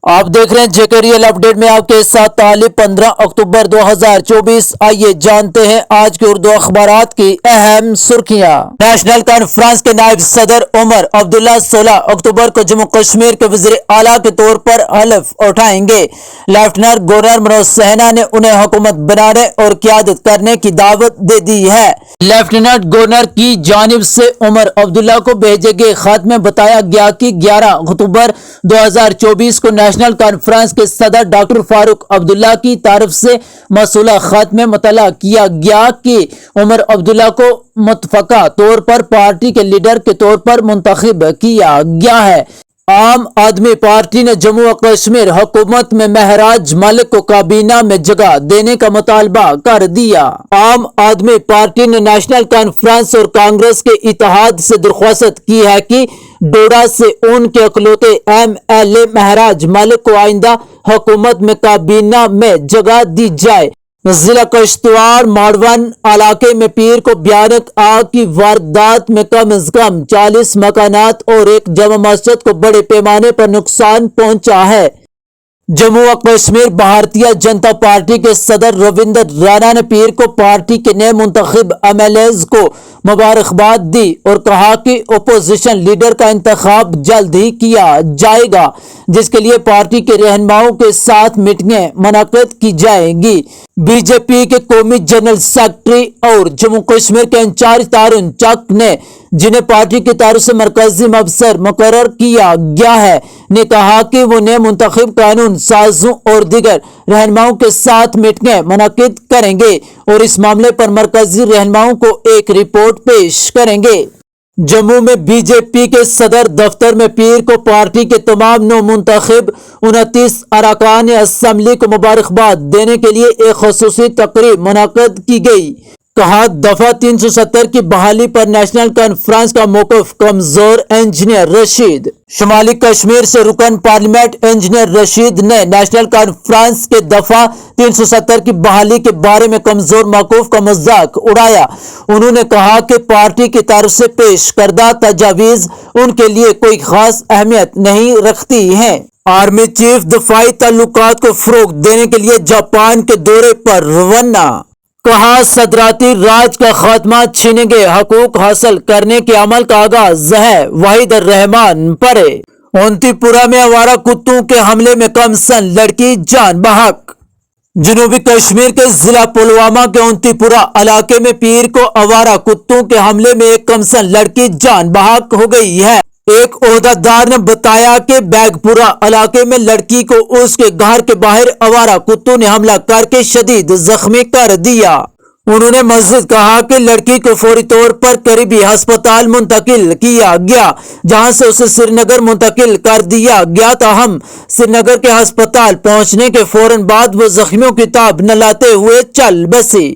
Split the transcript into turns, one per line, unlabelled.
آپ دیکھ رہے ہیں جے ریئل اپڈیٹ میں آپ کے ساتھ طالب 15 اکتوبر 2024۔ آئیے جانتے ہیں آج کے اردو اخبارات کی اہم سرخیاں۔ نیشنل کانفرنس کے نائب صدر عمر عبداللہ 16 اکتوبر کو جموں کشمیر کے وزیر اعلیٰ کے طور پر حلف اٹھائیں گے۔ لیفٹیننٹ گورنر منوج سنہا نے انہیں حکومت بنانے اور قیادت کرنے کی دعوت دے دی ہے۔ لیفٹیننٹ گورنر کی جانب سے عمر عبداللہ کو بھیجے گئے خط میں بتایا گیا کہ 11 اکتوبر 2024 کو نیشنل کانفرنس کے صدر ڈاکٹر فاروق عبداللہ کی طرف سے موصولہ خط میں مطلع کیا گیا کہ عمر عبداللہ کو متفقہ طور پر پارٹی کے لیڈر کے طور پر منتخب کیا گیا ہے۔ عام آدمی پارٹی نے جموں و کشمیر حکومت میں مہراج ملک کو کابینہ میں جگہ دینے کا مطالبہ کر دیا۔ عام آدمی پارٹی نے نیشنل کانفرنس اور کانگریس کے اتحاد سے درخواست کی ہے کہ ڈوڈا سے ان کے اکلوتے ایم ایل اے مہراج ملک کو آئندہ حکومت میں کابینہ میں جگہ دی جائے۔ ضلع کشتواڑ ماڑون علاقے میں پیر کو بھیانک آگ کی واردات میں کم از کم 40 مکانات اور ایک جامع مسجد کو بڑے پیمانے پر نقصان پہنچا ہے۔ جموں و کشمیر بھارتیہ جنتا پارٹی کے صدر رویندر رانا نے پیر کو پارٹی کے نئے منتخب ایم ایل ایز کو مبارکباد دی اور کہا کہ اپوزیشن لیڈر کا انتخاب جلد ہی کیا جائے گا، جس کے لیے پارٹی کے رہنماؤں کے ساتھ میٹنگیں منعقد کی جائیں گی۔ بی جے پی کے قومی جنرل سیکرٹری اور جموں کشمیر کے انچارج تارون چک نے، جنہیں پارٹی کی طرف سے مرکزی مبصر مقرر کیا گیا ہے، نے کہا کہ وہ نئے منتخب قانون سازوں اور دیگر رہنماؤں کے ساتھ میٹنگیں منعقد کریں گے اور اس معاملے پر مرکزی رہنماؤں کو ایک رپورٹ پیش کریں گے۔ جموں میں بی جے پی کے صدر دفتر میں پیر کو پارٹی کے تمام نو منتخب 29 ارکان اسمبلی کو مبارکباد دینے کے لیے ایک خصوصی تقریب منعقد کی گئی۔ کہا دفعہ 370 کی بحالی پر نیشنل کانفرنس کا موقف کمزور۔ انجینئر رشید شمالی کشمیر سے رکن پارلیمنٹ انجینئر رشید نے نیشنل کانفرنس کے دفعہ 370 کی بحالی کے بارے میں کمزور موقف کا مذاق اڑایا۔ انہوں نے کہا کہ پارٹی کی طرف سے پیش کردہ تجاویز ان کے لیے کوئی خاص اہمیت نہیں رکھتی ہیں۔ آرمی چیف دفاعی تعلقات کو فروغ دینے کے لیے جاپان کے دورے پر روانہ۔ کہا صدراتی راج کا خاتمہ چھینے گئے حقوق حاصل کرنے کے عمل کا آغاز ہے۔ وحید الرحمان پرے اونتی پورہ میں آوارہ کتوں کے حملے میں کم سن لڑکی جان بحق۔ جنوبی کشمیر کے ضلع پلوامہ کے اونتی پورہ علاقے میں پیر کو آوارہ کتوں کے حملے میں ایک کم سن لڑکی جان بحق ہو گئی ہے۔ ایک عہدیدار نے بتایا کہ بیگ پورہ علاقے میں لڑکی کو اس کے گھر کے باہر آوارہ کتوں نے حملہ کر کے شدید زخمی کر دیا۔ انہوں نے مزید کہا کہ لڑکی کو فوری طور پر قریبی ہسپتال منتقل کیا گیا، جہاں سے اسے سری نگر منتقل کر دیا گیا۔ تاہم سری نگر کے ہسپتال پہنچنے کے فوراً بعد وہ زخمیوں کی تاب نہ لاتے ہوئے چل بسی۔